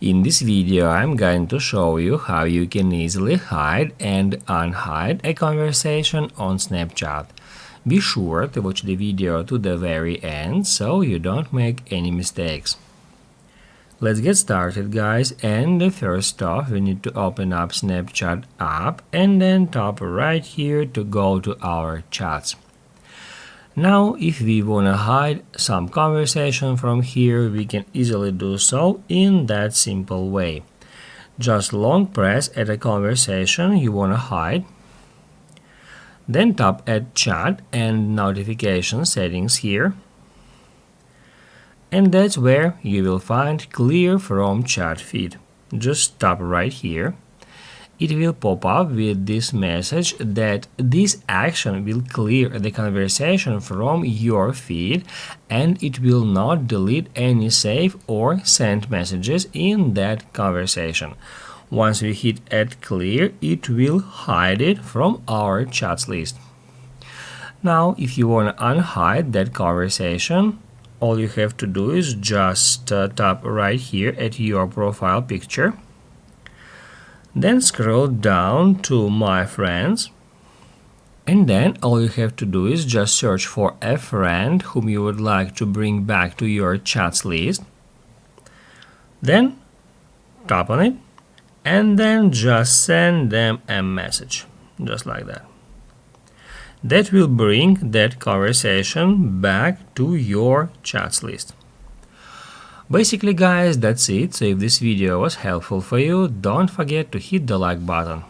In this video, I'm going to show you how you can easily hide and unhide a conversation on Snapchat. Be sure to watch the video to the very end so you don't make any mistakes. Let's get started, guys, and first off we need to open up Snapchat app and then tap right here to go to our chats. Now, if we want to hide some conversation from here, we can easily do so in that simple way. Just long press at a conversation you want to hide, then tap at chat and notification settings here, and that's where you will find clear from chat feed. Just tap right here. It will pop up with this message that this action will clear the conversation from your feed and it will not delete any save or sent messages in that conversation. Once we hit add clear, it will hide it from our chats list. Now, if you want to unhide that conversation, all you have to do is just tap right here at your profile picture. Then scroll down to My Friends, and then all you have to do is just search for a friend whom you would like to bring back to your chats list. Then tap on it, and then just send them a message, just like that. That will bring that conversation back to your chats list. Basically, guys, that's it. So if this video was helpful for you, don't forget to hit the like button.